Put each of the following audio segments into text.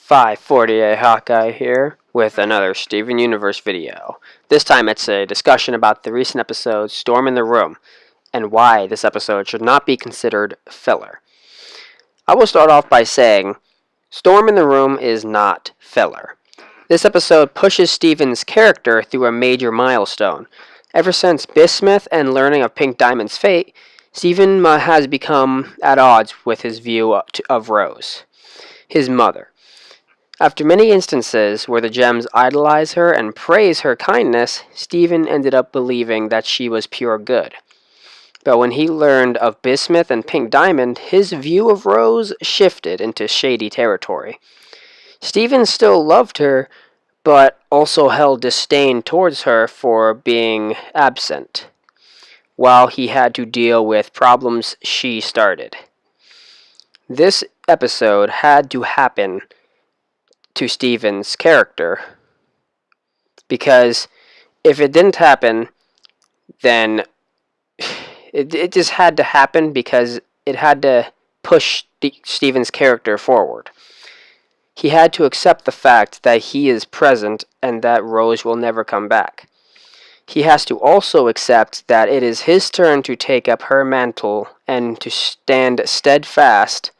548 Hawkeye here with another Steven Universe video. This time it's a discussion about the recent episode Storm in the Room and why this episode should not be considered filler. I will start off by saying Storm in the Room is not filler. This episode pushes Steven's character through a major milestone. Ever since Bismuth and learning of Pink Diamond's fate, Steven has become at odds with his view of Rose, his mother. After many instances where the gems idolize her and praise her kindness, Steven ended up believing that she was pure good. But when he learned of Bismuth and Pink Diamond, his view of Rose shifted into shady territory. Steven still loved her, but also held disdain towards her for being absent, while he had to deal with problems she started. This episode had to happen to Steven's character, because if it didn't happen, then it just had to happen because it had to push Steven's character forward. He had to accept the fact that he is present and that Rose will never come back. He has to also accept that it is his turn to take up her mantle and to stand steadfast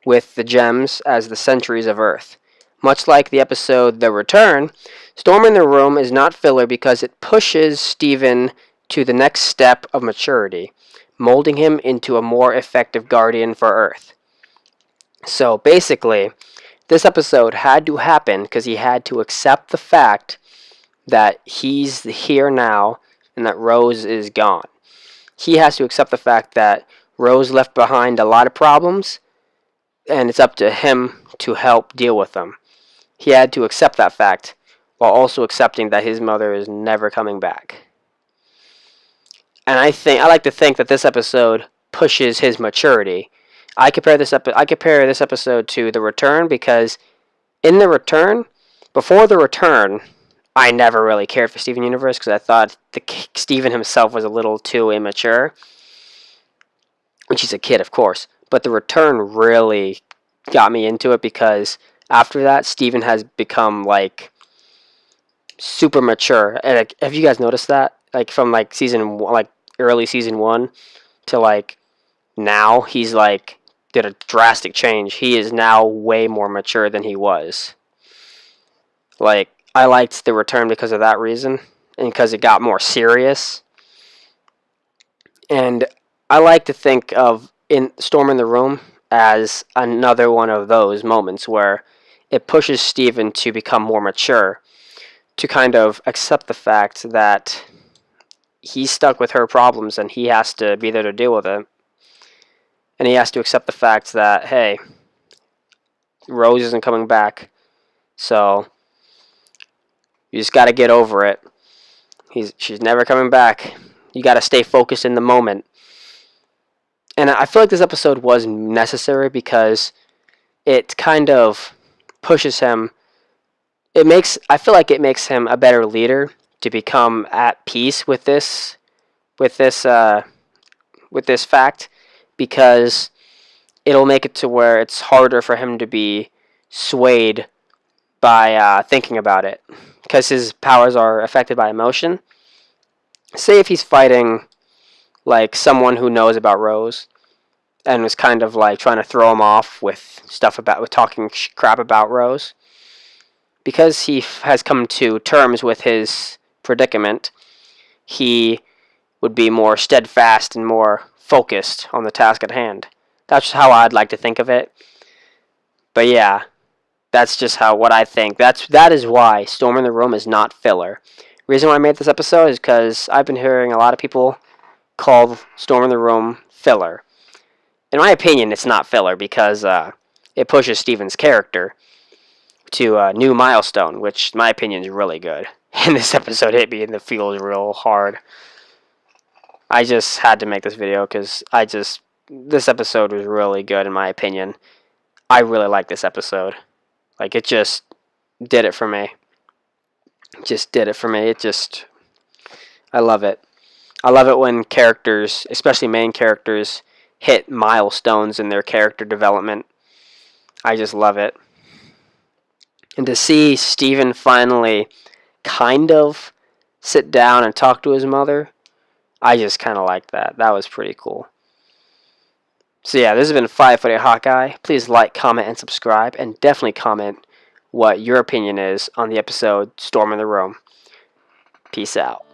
with the gems as the sentries of Earth. Much like the episode The Return, Storm in the Room is not filler because it pushes Steven to the next step of maturity, molding him into a more effective guardian for Earth. So basically, this episode had to happen because he had to accept the fact that he's here now and that Rose is gone. He has to accept the fact that Rose left behind a lot of problems, and it's up to him to help deal with them. He had to accept that fact while also accepting that his mother is never coming back. And I like to think that this episode pushes his maturity. I compare this episode to The Return because in The Return, before The Return, I never really cared for Steven Universe because I thought Steven himself was a little too immature, which he's a kid, of course. But The Return really got me into it because after that, Steven has become like super mature. And like, have you guys noticed that? Like from like early season 1 to like now, he's like did a drastic change. He is now way more mature than he was. Like, I liked The Return because of that reason, and because it got more serious. And I like to think of in Storm in the Room as another one of those moments where it pushes Steven to become more mature, to kind of accept the fact that he's stuck with her problems and he has to be there to deal with it. And he has to accept the fact that, hey, Rose isn't coming back, so you just got to get over it. She's never coming back. You got to stay focused in the moment. And I feel like this episode was necessary because it kind of pushes him. I feel like it makes him a better leader to become at peace with this fact, because it'll make it to where it's harder for him to be swayed by thinking about it, because his powers are affected by emotion. Say if he's fighting like someone who knows about Rose and was kind of like trying to throw him off with talking crap about Rose, because he has come to terms with his predicament, he would be more steadfast and more focused on the task at hand. That's how I'd like to think of it. But yeah, that's just what I think. That is why Storm in the Room is not filler. The reason why I made this episode is because I've been hearing a lot of people call Storm in the Room filler. In my opinion, it's not filler because it pushes Steven's character to a new milestone, which in my opinion is really good. And this episode hit me in the feels real hard. I just had to make this video because this episode was really good in my opinion. I really like this episode. Like, it just did it for me. I love it. I love it when characters, especially main characters, hit milestones in their character development. I just love it. And to see Steven finally kind of sit down and talk to his mother, I just kind of like that. That was pretty cool. So yeah, this has been 5-Footed Hawkeye. Please like, comment, and subscribe, and definitely comment what your opinion is on the episode Storm in the Room. Peace out.